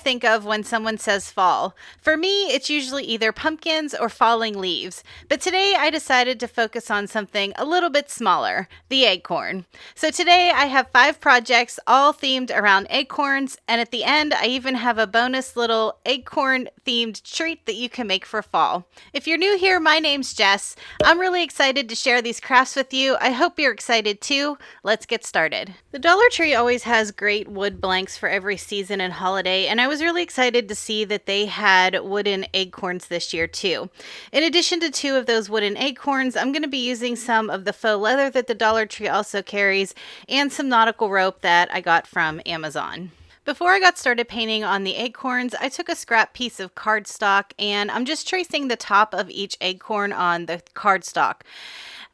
think of when someone says fall. For me, it's usually either pumpkins or falling leaves. But today I decided to focus on something a little bit smaller, the acorn. So today I have 5 projects all themed around acorns, and at the end I even have a bonus little acorn themed treat that you can make for fall. If you're new here, my name's Jess. I'm really excited to share these crafts with you. I hope you're excited too. Let's get started. The Dollar Tree always has great wood blanks for every season and holiday, and I was really excited to see that they had wooden acorns this year too. In addition to 2 of those wooden acorns, I'm going to be using some of the faux leather that the Dollar Tree also carries and some nautical rope that I got from Amazon. Before I got started painting on the acorns, I took a scrap piece of cardstock and I'm just tracing the top of each acorn on the cardstock.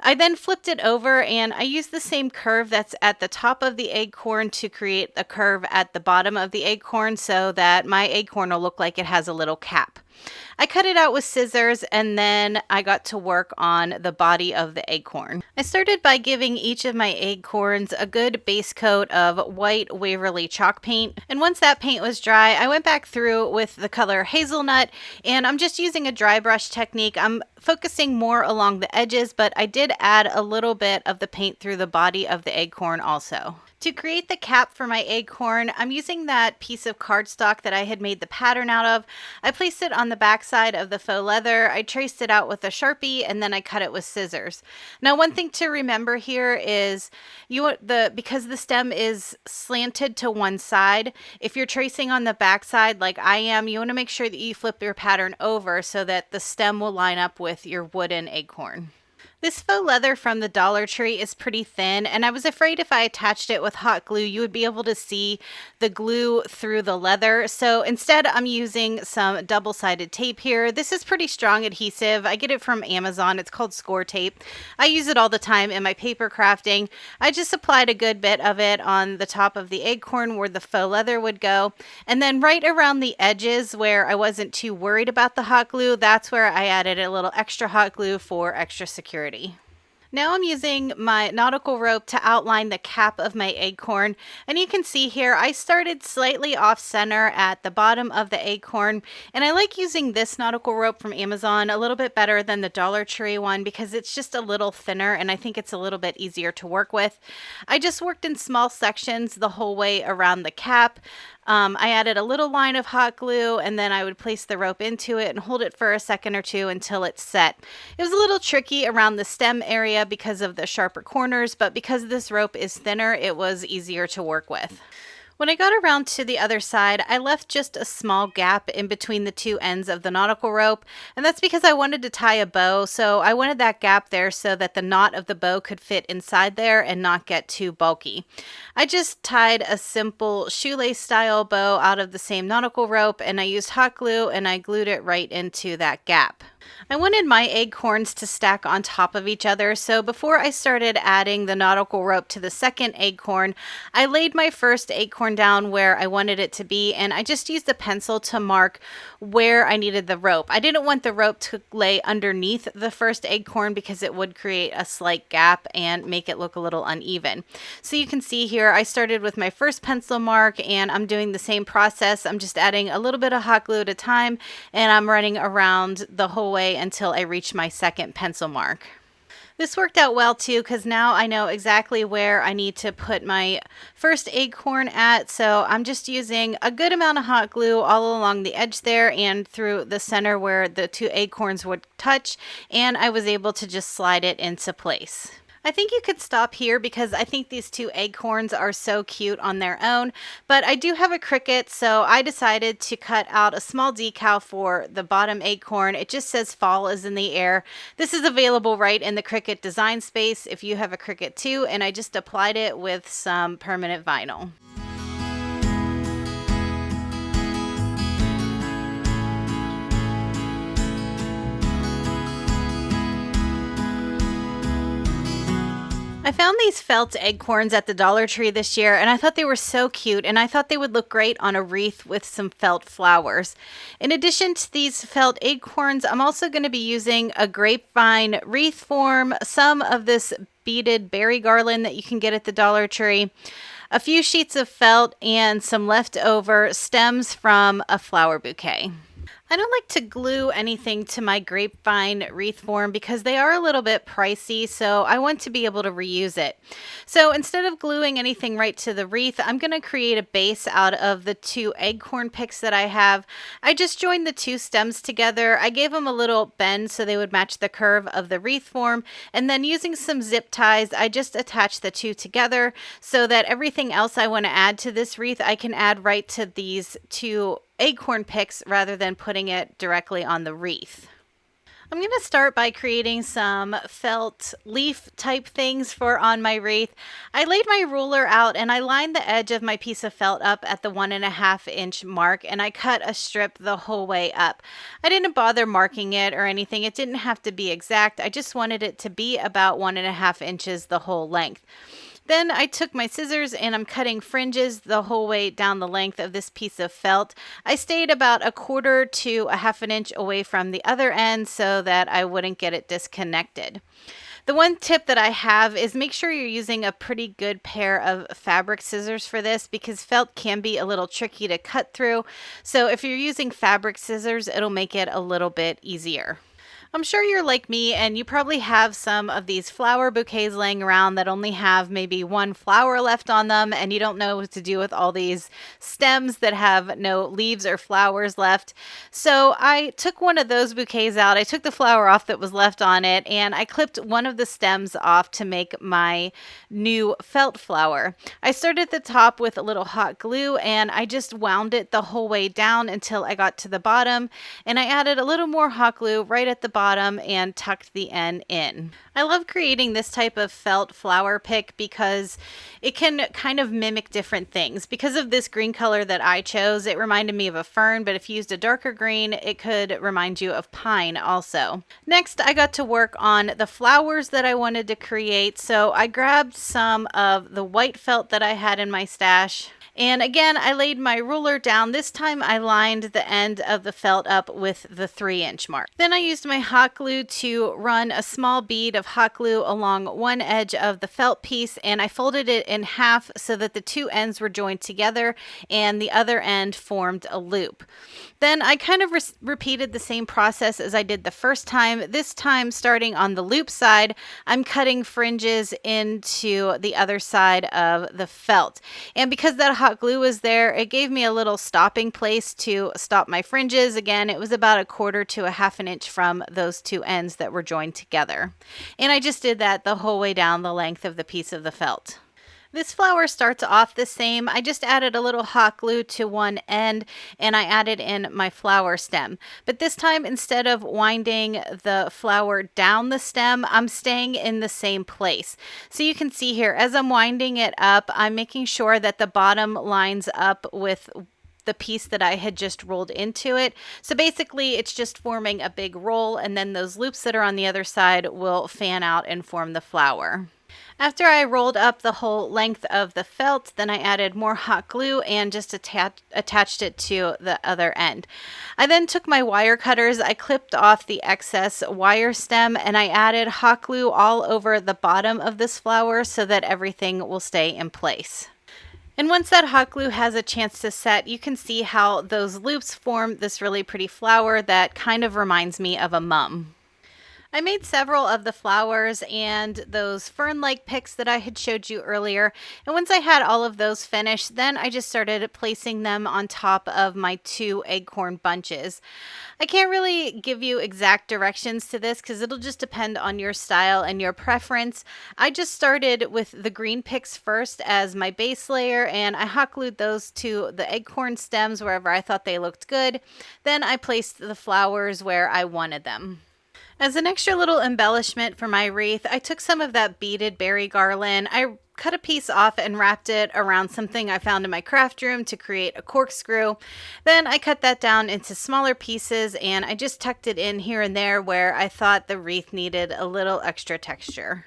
I then flipped it over and I used the same curve that's at the top of the acorn to create a curve at the bottom of the acorn so that my acorn will look like it has a little cap. I cut it out with scissors and then I got to work on the body of the acorn. I started by giving each of my acorns a good base coat of white Waverly chalk paint, and once that paint was dry I went back through with the color hazelnut, and I'm just using a dry brush technique. I'm focusing more along the edges, but I did add a little bit of the paint through the body of the acorn also. To create the cap for my acorn, I'm using that piece of cardstock that I had made the pattern out of. I placed it on the back side of the faux leather. I traced it out with a Sharpie and then I cut it with scissors. Now, one thing to remember here is because the stem is slanted to one side, if you're tracing on the back side like I am, you want to make sure that you flip your pattern over so that the stem will line up with your wooden acorn. This faux leather from the Dollar Tree is pretty thin, and I was afraid if I attached it with hot glue, you would be able to see the glue through the leather. So instead, I'm using some double-sided tape here. This is pretty strong adhesive. I get it from Amazon. It's called Score Tape. I use it all the time in my paper crafting. I just applied a good bit of it on the top of the acorn where the faux leather would go. And then right around the edges where I wasn't too worried about the hot glue, that's where I added a little extra hot glue for extra security. Now I'm using my nautical rope to outline the cap of my acorn, and you can see here I started slightly off center at the bottom of the acorn, and I like using this nautical rope from Amazon a little bit better than the Dollar Tree one because it's just a little thinner and I think it's a little bit easier to work with. I just worked in small sections the whole way around the cap. I added a little line of hot glue and then I would place the rope into it and hold it for a second or two until it's set. It was a little tricky around the stem area because of the sharper corners, but because this rope is thinner, it was easier to work with. When I got around to the other side, I left just a small gap in between the 2 ends of the nautical rope, and that's because I wanted to tie a bow, so I wanted that gap there so that the knot of the bow could fit inside there and not get too bulky. I just tied a simple shoelace style bow out of the same nautical rope, and I used hot glue and I glued it right into that gap. I wanted my acorns to stack on top of each other, so before I started adding the nautical rope to the second acorn, I laid my first acorn down where I wanted it to be, and I just used a pencil to mark where I needed the rope. I didn't want the rope to lay underneath the first acorn because it would create a slight gap and make it look a little uneven. So you can see here I started with my first pencil mark and I'm doing the same process. I'm just adding a little bit of hot glue at a time and I'm running around the whole way until I reach my second pencil mark. This worked out well too because now I know exactly where I need to put my first acorn at, so I'm just using a good amount of hot glue all along the edge there and through the center where the 2 acorns would touch, and I was able to just slide it into place. I think you could stop here because I think these 2 acorns are so cute on their own, but I do have a Cricut, so I decided to cut out a small decal for the bottom acorn. It just says fall is in the air. This is available right in the Cricut design space if you have a Cricut too, and I just applied it with some permanent vinyl. I found these felt acorns at the Dollar Tree this year, and I thought they were so cute, and I thought they would look great on a wreath with some felt flowers. In addition to these felt acorns, I'm also going to be using a grapevine wreath form, some of this beaded berry garland that you can get at the Dollar Tree, a few sheets of felt, and some leftover stems from a flower bouquet. I don't like to glue anything to my grapevine wreath form because they are a little bit pricey, so I want to be able to reuse it. So instead of gluing anything right to the wreath, I'm going to create a base out of the 2 acorn picks that I have. I just joined the 2 stems together. I gave them a little bend so they would match the curve of the wreath form, and then using some zip ties, I just attached the 2 together so that everything else I want to add to this wreath, I can add right to these 2 acorn picks rather than putting it directly on the wreath. I'm going to start by creating some felt leaf type things for on my wreath. I laid my ruler out and I lined the edge of my piece of felt up at the 1.5 inch mark, and I cut a strip the whole way up. I didn't bother marking it or anything. It didn't have to be exact. I just wanted it to be about 1.5 inches the whole length. Then I took my scissors and I'm cutting fringes the whole way down the length of this piece of felt. I stayed about 1/4 to 1/2 inch away from the other end so that I wouldn't get it disconnected. The one tip that I have is make sure you're using a pretty good pair of fabric scissors for this because felt can be a little tricky to cut through. So if you're using fabric scissors, it'll make it a little bit easier. I'm sure you're like me and you probably have some of these flower bouquets laying around that only have maybe 1 flower left on them, and you don't know what to do with all these stems that have no leaves or flowers left. So I took one of those bouquets out. I took the flower off that was left on it, and I clipped one of the stems off to make my new felt flower. I started at the top with a little hot glue and I just wound it the whole way down until I got to the bottom, and I added a little more hot glue right at the bottom and tucked the end in. I love creating this type of felt flower pick because it can kind of mimic different things. Because of this green color that I chose, it reminded me of a fern, but if you used a darker green, it could remind you of pine also. Next, I got to work on the flowers that I wanted to create. So I grabbed some of the white felt that I had in my stash. And again, I laid my ruler down. This time I lined the end of the felt up with the 3 inch mark. Then I used my hot glue to run a small bead of hot glue along one edge of the felt piece, and I folded it in half so that the 2 ends were joined together and the other end formed a loop. Then I kind of repeated the same process as I did the first time. This time, starting on the loop side, I'm cutting fringes into the other side of the felt. And because that hot glue was there, it gave me a little stopping place to stop my fringes. Again, it was about 1/4 to 1/2 inch from those 2 ends that were joined together. And I just did that the whole way down the length of the piece of the felt. This flower starts off the same. I just added a little hot glue to one end and I added in my flower stem. But this time, instead of winding the flower down the stem, I'm staying in the same place. So you can see here, as I'm winding it up, I'm making sure that the bottom lines up with the piece that I had just rolled into it. So basically it's just forming a big roll, and then those loops that are on the other side will fan out and form the flower. After I rolled up the whole length of the felt, then I added more hot glue and just attached it to the other end. I then took my wire cutters, I clipped off the excess wire stem, and I added hot glue all over the bottom of this flower so that everything will stay in place. And once that hot glue has a chance to set, you can see how those loops form this really pretty flower that kind of reminds me of a mum. I made several of the flowers and those fern-like picks that I had showed you earlier. And once I had all of those finished, then I just started placing them on top of my 2 acorn bunches. I can't really give you exact directions to this because it'll just depend on your style and your preference. I just started with the green picks first as my base layer, and I hot glued those to the acorn stems wherever I thought they looked good. Then I placed the flowers where I wanted them. As an extra little embellishment for my wreath, I took some of that beaded berry garland. I cut a piece off and wrapped it around something I found in my craft room to create a corkscrew. Then I cut that down into smaller pieces and I just tucked it in here and there where I thought the wreath needed a little extra texture.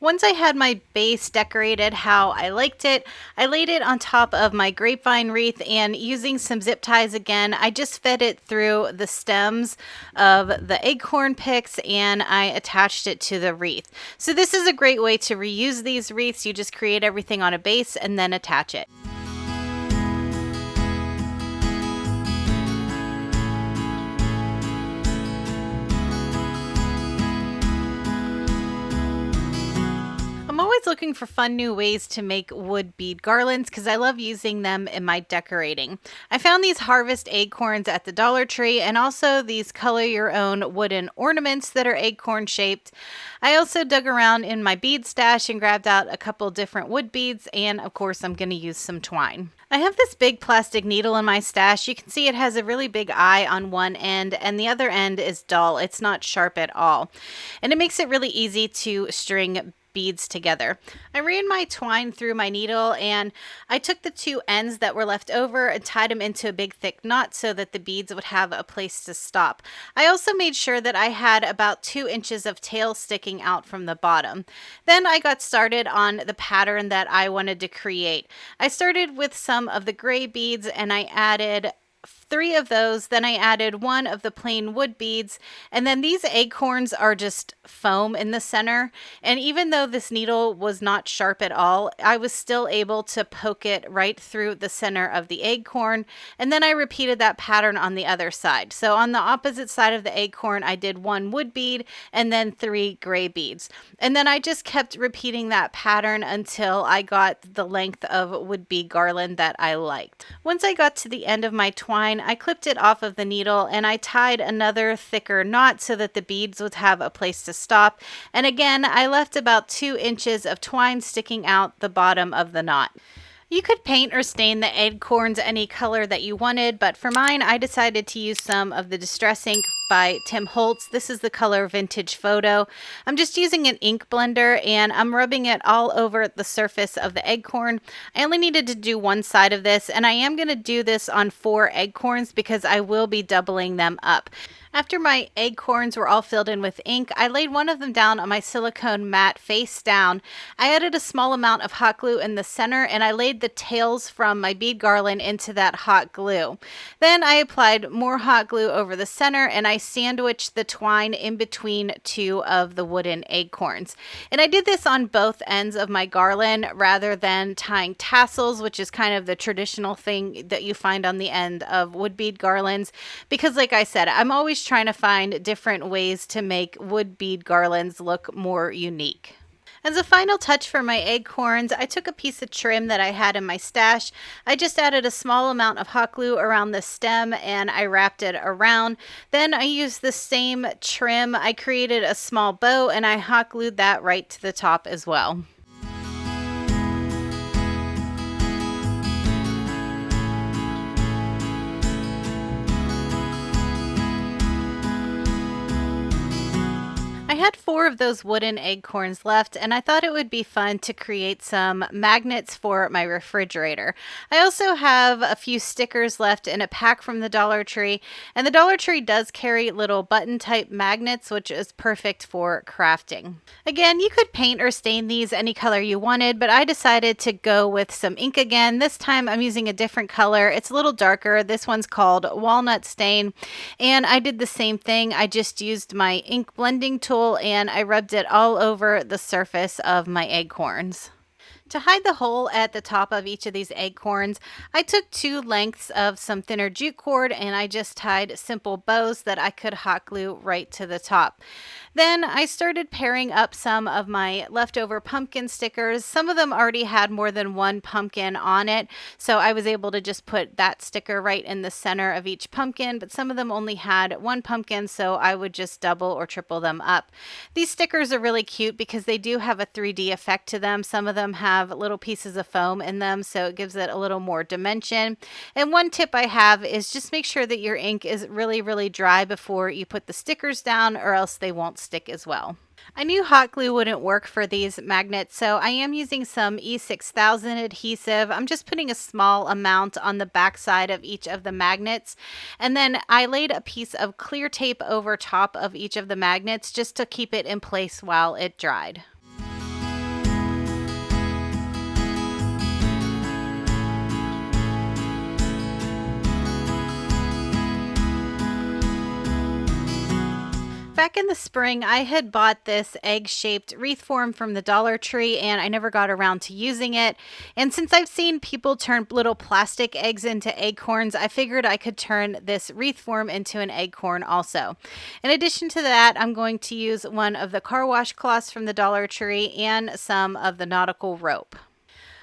Once I had my base decorated how I liked it, I laid it on top of my grapevine wreath, and using some zip ties again, I just fed it through the stems of the acorn picks and I attached it to the wreath. So this is a great way to reuse these wreaths. You just create everything on a base and then attach it. I'm always looking for fun new ways to make wood bead garlands because I love using them in my decorating. I found these harvest acorns at the Dollar Tree and also these color your own wooden ornaments that are acorn shaped. I also dug around in my bead stash and grabbed out a couple different wood beads, and of course I'm going to use some twine. I have this big plastic needle in my stash. You can see it has a really big eye on one end and the other end is dull. It's not sharp at all. And it makes it really easy to string beads together. I ran my twine through my needle and I took the two ends that were left over and tied them into a big thick knot so that the beads would have a place to stop. I also made sure that I had about 2 inches of tail sticking out from the bottom. Then I got started on the pattern that I wanted to create. I started with some of the gray beads and I added 3 of those. Then I added 1 of the plain wood beads, and then these acorns are just foam in the center, and even though this needle was not sharp at all, I was still able to poke it right through the center of the acorn, and then I repeated that pattern on the other side. So on the opposite side of the acorn I did 1 wood bead and then 3 gray beads, and then I just kept repeating that pattern until I got the length of wood bead garland that I liked. Once I got to the end of my twine, I clipped it off of the needle and I tied another thicker knot so that the beads would have a place to stop. And again, I left about 2 inches of twine sticking out the bottom of the knot. You could paint or stain the acorns any color that you wanted, but for mine, I decided to use some of the Distress ink by Tim Holtz. This is the color Vintage Photo. I'm just using an ink blender and I'm rubbing it all over the surface of the acorn. I only needed to do one side of this, and I am going to do this on 4 acorns because I will be doubling them up. After my acorns were all filled in with ink, I laid one of them down on my silicone mat face down. I added a small amount of hot glue in the center and I laid the tails from my bead garland into that hot glue. Then I applied more hot glue over the center and I sandwiched the twine in between 2 of the wooden acorns. And I did this on both ends of my garland rather than tying tassels, which is kind of the traditional thing that you find on the end of wood bead garlands, because like I said, I'm always trying to find different ways to make wood bead garlands look more unique. As a final touch for my acorns, I took a piece of trim that I had in my stash. I just added a small amount of hot glue around the stem and I wrapped it around. Then I used the same trim. I created a small bow and I hot glued that right to the top as well. I had 4 of those wooden acorns left and I thought it would be fun to create some magnets for my refrigerator. I also have a few stickers left in a pack from the Dollar Tree, and the Dollar Tree does carry little button type magnets, which is perfect for crafting. Again, you could paint or stain these any color you wanted, but I decided to go with some ink again. This time I'm using a different color. It's a little darker. This one's called Walnut Stain, and I did the same thing. I just used my ink blending tool and I rubbed it all over the surface of my acorns. To hide the hole at the top of each of these acorns, I took 2 lengths of some thinner jute cord and I just tied simple bows that I could hot glue right to the top. Then I started pairing up some of my leftover pumpkin stickers. Some of them already had more than 1 pumpkin on it, so I was able to just put that sticker right in the center of each pumpkin, but some of them only had 1 pumpkin, so I would just double or triple them up. These stickers are really cute because they do have a 3D effect to them. Some of them have little pieces of foam in them, so it gives it a little more dimension. And one tip I have is just make sure that your ink is really dry before you put the stickers down, or else they won't stick as well. I knew hot glue wouldn't work for these magnets, so I am using some E6000 adhesive. I'm just putting a small amount on the back side of each of the magnets, and then I laid a piece of clear tape over top of each of the magnets just to keep it in place while it dried. Back in the spring, I had bought this egg-shaped wreath form from the Dollar Tree, and I never got around to using it. And since I've seen people turn little plastic eggs into acorns, I figured I could turn this wreath form into an acorn also. In addition to that, I'm going to use one of the car wash cloths from the Dollar Tree and some of the nautical rope.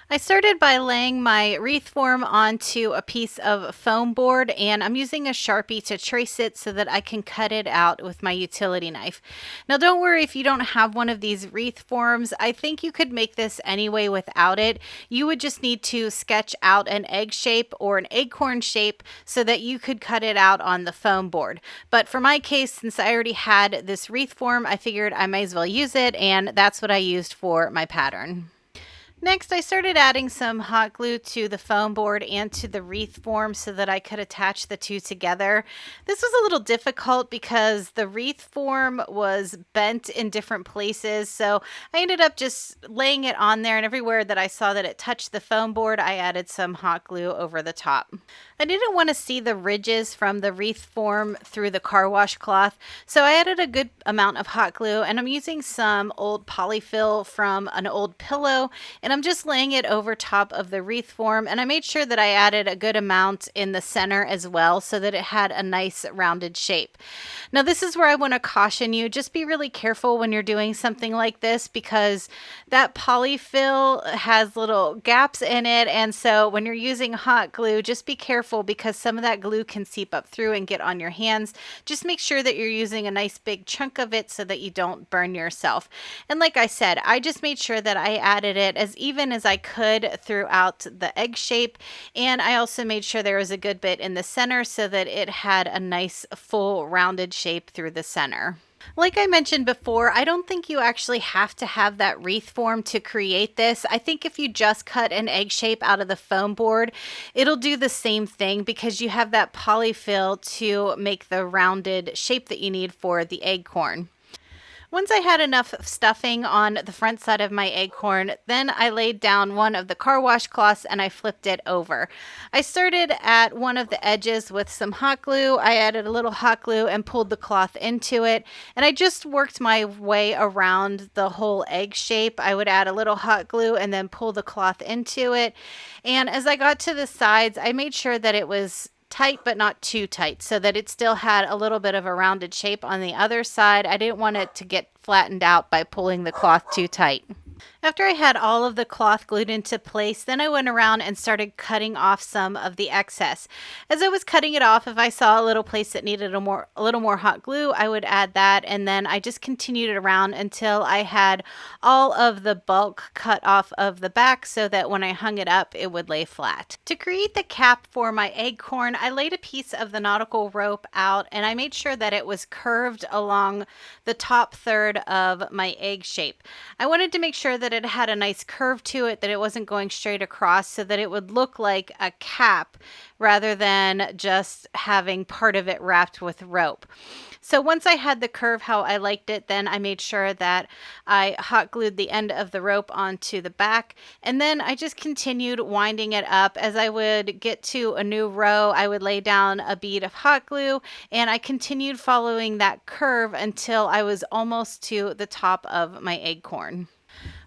I started by laying my wreath form onto a piece of foam board, and I'm using a Sharpie to trace it so that I can cut it out with my utility knife. Now don't worry if you don't have one of these wreath forms. I think you could make this anyway without it. You would just need to sketch out an egg shape or an acorn shape so that you could cut it out on the foam board. But for my case, since I already had this wreath form, I figured I might as well use it, and that's what I used for my pattern. Next, I started adding some hot glue to the foam board and to the wreath form so that I could attach the two together. This was a little difficult because the wreath form was bent in different places, so I ended up just laying it on there, and everywhere that I saw that it touched the foam board, I added some hot glue over the top. I didn't want to see the ridges from the wreath form through the car wash cloth, so I added a good amount of hot glue, and I'm using some old polyfill from an old pillow, and I'm just laying it over top of the wreath form, and I made sure that I added a good amount in the center as well so that it had a nice rounded shape. Now this is where I want to caution you, just be really careful when you're doing something like this because that polyfill has little gaps in it, and so when you're using hot glue, just be careful because some of that glue can seep up through and get on your hands. Just make sure that you're using a nice big chunk of it so that you don't burn yourself. And like I said, I just made sure that I added it as even as I could throughout the egg shape, and I also made sure there was a good bit in the center so that it had a nice full rounded shape through the center. Like I mentioned before, I don't think you actually have to have that wreath form to create this. I think if you just cut an egg shape out of the foam board, it'll do the same thing because you have that polyfill to make the rounded shape that you need for the acorn. Once I had enough stuffing on the front side of my acorn, then I laid down one of the car wash cloths and I flipped it over. I started at one of the edges with some hot glue. I added a little hot glue and pulled the cloth into it, and I just worked my way around the whole egg shape. I would add a little hot glue and then pull the cloth into it, and as I got to the sides, I made sure that it was tight but not too tight so that it still had a little bit of a rounded shape on the other side. I didn't want it to get flattened out by pulling the cloth too tight. After I had all of the cloth glued into place, then I went around and started cutting off some of the excess. As I was cutting it off, if I saw a little place that needed a little more hot glue, I would add that, and then I just continued it around until I had all of the bulk cut off of the back so that when I hung it up, it would lay flat. To create the cap for my acorn, I laid a piece of the nautical rope out, and I made sure that it was curved along the top third of my egg shape. I wanted to make sure that it had a nice curve to it, that it wasn't going straight across, so that it would look like a cap rather than just having part of it wrapped with rope. So once I had the curve how I liked it, then I made sure that I hot glued the end of the rope onto the back, and then I just continued winding it up. As I would get to a new row, I would lay down a bead of hot glue, and I continued following that curve until I was almost to the top of my acorn.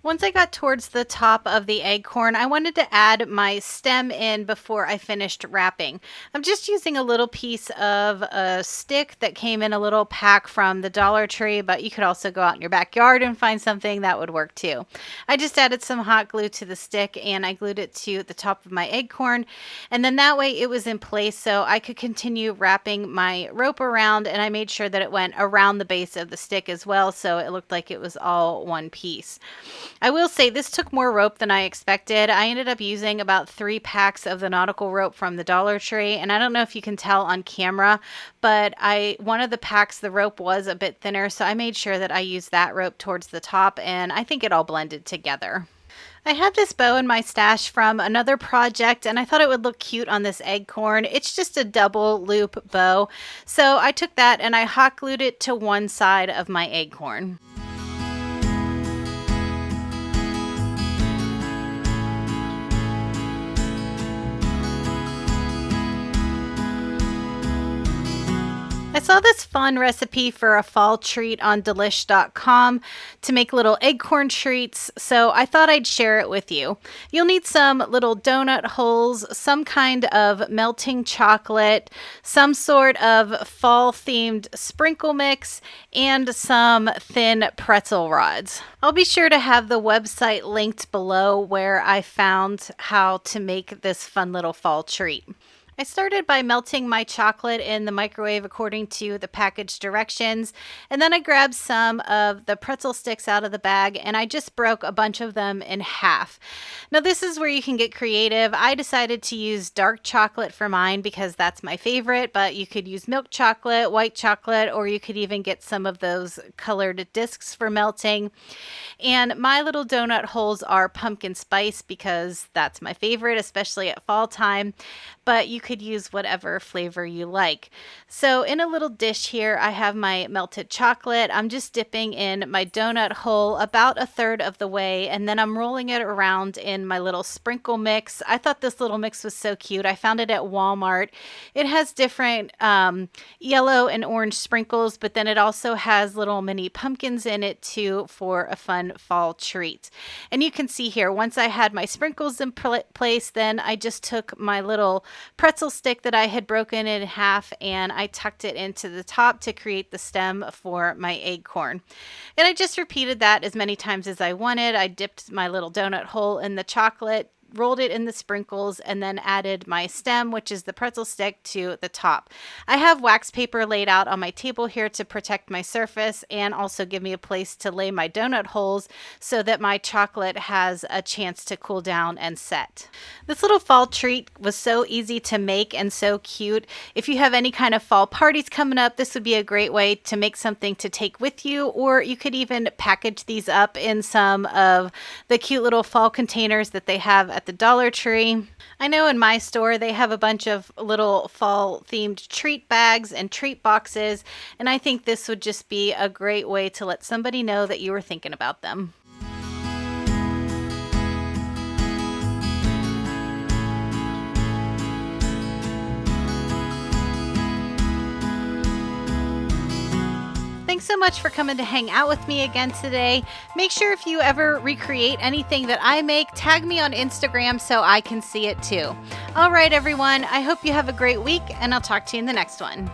Once I got towards the top of the acorn, I wanted to add my stem in before I finished wrapping. I'm just using a little piece of a stick that came in a little pack from the Dollar Tree, but you could also go out in your backyard and find something that would work too. I just added some hot glue to the stick and I glued it to the top of my acorn, and then that way it was in place so I could continue wrapping my rope around, and I made sure that it went around the base of the stick as well so it looked like it was all one piece. I will say this took more rope than I expected. I ended up using about 3 packs of the nautical rope from the Dollar Tree, and I don't know if you can tell on camera, but one of the packs, the rope was a bit thinner, so I made sure that I used that rope towards the top, and I think it all blended together. I had this bow in my stash from another project, and I thought it would look cute on this acorn. It's just a double loop bow, so I took that and I hot glued it to one side of my acorn. Saw this fun recipe for a fall treat on delish.com to make little acorn treats, so I thought I'd share it with you. You'll need some little donut holes, some kind of melting chocolate, some sort of fall-themed sprinkle mix, and some thin pretzel rods. I'll be sure to have the website linked below where I found how to make this fun little fall treat. I started by melting my chocolate in the microwave according to the package directions, and then I grabbed some of the pretzel sticks out of the bag and I just broke a bunch of them in half. Now this is where you can get creative. I decided to use dark chocolate for mine because that's my favorite, but you could use milk chocolate, white chocolate, or you could even get some of those colored discs for melting. And my little donut holes are pumpkin spice because that's my favorite, especially at fall time, but you could use whatever flavor you like. So in a little dish here, I have my melted chocolate. I'm just dipping in my donut hole about a third of the way, and then I'm rolling it around in my little sprinkle mix. I thought this little mix was so cute. I found it at Walmart. It has different yellow and orange sprinkles, but then it also has little mini pumpkins in it too for a fun fall treat. And you can see here, once I had my sprinkles in place, then I just took my little pretzel stick that I had broken in half and I tucked it into the top to create the stem for my acorn. And I just repeated that as many times as I wanted. I dipped my little donut hole in the chocolate, rolled it in the sprinkles, and then added my stem, which is the pretzel stick, to the top. I have wax paper laid out on my table here to protect my surface and also give me a place to lay my donut holes so that my chocolate has a chance to cool down and set. This little fall treat was so easy to make and so cute. If you have any kind of fall parties coming up, this would be a great way to make something to take with you, or you could even package these up in some of the cute little fall containers that they have at the Dollar Tree. I know in my store they have a bunch of little fall themed treat bags and treat boxes, and I think this would just be a great way to let somebody know that you were thinking about them. Thanks so much for coming to hang out with me again today. Make sure if you ever recreate anything that I make, tag me on Instagram so I can see it too. All right, everyone, I hope you have a great week, and I'll talk to you in the next one.